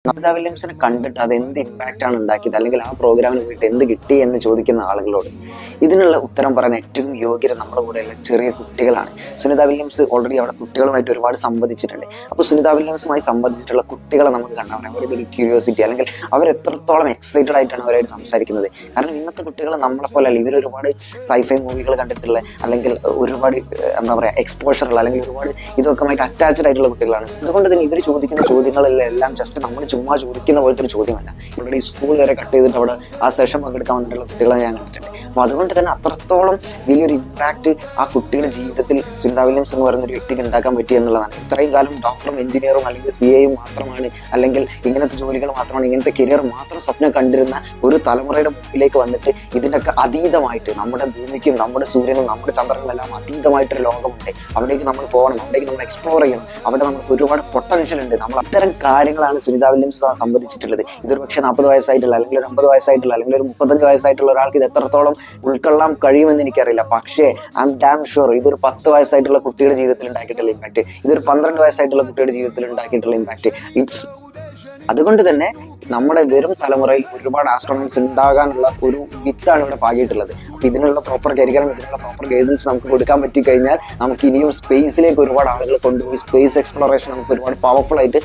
സുനിത വില്യംസിനെ കണ്ടിട്ട് അത് എന്ത് ഇമ്പാക്റ്റ് ആണ് ഉണ്ടാക്കിയത്, അല്ലെങ്കിൽ ആ പ്രോഗ്രാമിന് പോയിട്ട് എന്ത് കിട്ടി എന്ന് ചോദിക്കുന്ന ആളുകളോട് ഇതിനുള്ള ഉത്തരം പറയാൻ ഏറ്റവും യോഗ്യത നമ്മുടെ കൂടെയുള്ള ചെറിയ കുട്ടികളാണ്. സുനിത വില്യംസ് ഓൾറെഡി അവിടെ കുട്ടികളുമായിട്ട് ഒരുപാട് സംവദിച്ചിട്ടുണ്ട്. അപ്പോൾ സുനിത വില്യംസുമായി സംബന്ധിച്ചിട്ടുള്ള കുട്ടികളെ നമുക്ക് കണ്ടാൽ പറയാം അവരുടെ ഒരു ക്യൂരിയോസിറ്റി, അല്ലെങ്കിൽ അവർ എത്രത്തോളം എക്സൈറ്റഡ് ആയിട്ടാണ് അവരായിട്ട് സംസാരിക്കുന്നത്. കാരണം ഇന്നത്തെ കുട്ടികൾ നമ്മളെ പോലെ അല്ല, ഇവർ ഒരുപാട് സൈഫൈ മൂവികൾ കണ്ടിട്ടുള്ള, അല്ലെങ്കിൽ ഒരുപാട് എന്താ പറയുക എക്സ്പോഷറുള്ള, അല്ലെങ്കിൽ ഒരുപാട് ഇതൊക്കെ ആയിട്ട് അറ്റാച്ച്ഡ് ആയിട്ടുള്ള കുട്ടികളാണ്. അതുകൊണ്ട് തന്നെ ഇവർ ചോദിക്കുന്ന ചോദ്യങ്ങളെല്ലാം ജസ്റ്റ് നമ്മൾ ചുമ്മാ ചോദിക്കുന്ന പോലത്തെ ഒരു ചോദ്യമല്ല. ഇവിടെ ഈ സ്കൂൾ വരെ കട്ട് ചെയ്തിട്ട് അവിടെ ആ സെഷൻ പങ്കെടുക്കാൻ വന്നിട്ടുള്ള കുട്ടികളെ ഞാൻ കണ്ടിട്ടുണ്ട്. അപ്പോൾ അതുകൊണ്ട് തന്നെ അത്രത്തോളം വലിയൊരു ഇമ്പാക്റ്റ് ആ കുട്ടിയുടെ ജീവിതത്തിൽ സുനിത വില്യംസ് എന്ന് പറയുന്ന ഒരു വ്യക്തിക്ക് ഉണ്ടാക്കാൻ പറ്റി എന്നുള്ളതാണ്. ഇത്രയും കാലം ഡോക്ടറും എഞ്ചിനീയറും അല്ലെങ്കിൽ CA മാത്രമാണ്, അല്ലെങ്കിൽ ഇങ്ങനത്തെ ജോലികൾ മാത്രമാണ്, ഇങ്ങനത്തെ കരിയർ മാത്രം സ്വപ്നം കണ്ടിരുന്ന ഒരു തലമുറയുടെ മുമ്പിലേക്ക് വന്നിട്ട് ഇതിനൊക്കെ അതീതമായിട്ട് നമ്മുടെ ഭൂമിക്കും നമ്മുടെ സൂര്യനും നമ്മുടെ ചന്ദ്രനും എല്ലാം അതീതമായിട്ടൊരു ലോകമുണ്ട്. അവിടേക്ക് നമ്മൾ പോകണം, അവിടേക്ക് നമ്മൾ എക്സ്പ്ലോർ ചെയ്യണം, അവിടെ നമുക്ക് ഒരുപാട് പൊട്ടൻഷ്യൽ ഉണ്ട്. നമ്മൾ അത്തരം കാര്യങ്ങളാണ് സുനിത വില്യംസ് സംബന്ധിച്ചിട്ടുള്ളത്. ഇതൊരു പക്ഷേ 40 വയസ്സായിട്ടുള്ള, അല്ലെങ്കിൽ ഒരു 50 വയസ്സായിട്ടുള്ള, അല്ലെങ്കിൽ ഒരു 35 വയസ്സായിട്ടുള്ള ഒരാൾക്ക് ഇത് എത്രത്തോളം ഉൾക്കൊള്ളാൻ കഴിയുമെന്ന് എനിക്കറിയില്ല. പക്ഷേ ഐ എം ഡാം ഷുവർ ഇതൊരു 10 വയസ്സായിട്ടുള്ള കുട്ടിയുടെ ജീവിതത്തിൽ ഉണ്ടാക്കിയിട്ടുള്ള ഇമ്പാക്ട്, ഇതൊരു 12 വയസ്സായിട്ടുള്ള കുട്ടിയുടെ ജീവിതത്തിൽ ഉണ്ടാക്കിയിട്ടുള്ള ഇമ്പാക്ട് അതുകൊണ്ട് തന്നെ നമ്മുടെ വരും തലമുറയിൽ ഒരുപാട് ആസ്ട്രോണറ്റ്സ് ഉണ്ടാകാനുള്ള ഒരു വിത്താണ് ഇവിടെ പാകിയിട്ടുള്ളത്. അപ്പോൾ ഇതിനുള്ള പ്രോപ്പർ കരിയറും ഇതിനുള്ള പ്രോപ്പർ ഗൈഡൻസ് നമുക്ക് കൊടുക്കാൻ പറ്റി കഴിഞ്ഞാൽ നമുക്ക് ഇനിയും സ്പേസിലേക്ക് ഒരുപാട് ആളുകൾ കൊണ്ടുപോയി സ്പേസ് എക്സ്പ്ലോറേഷൻ നമുക്ക് ഒരുപാട് പവർഫുൾ ആയിട്ട്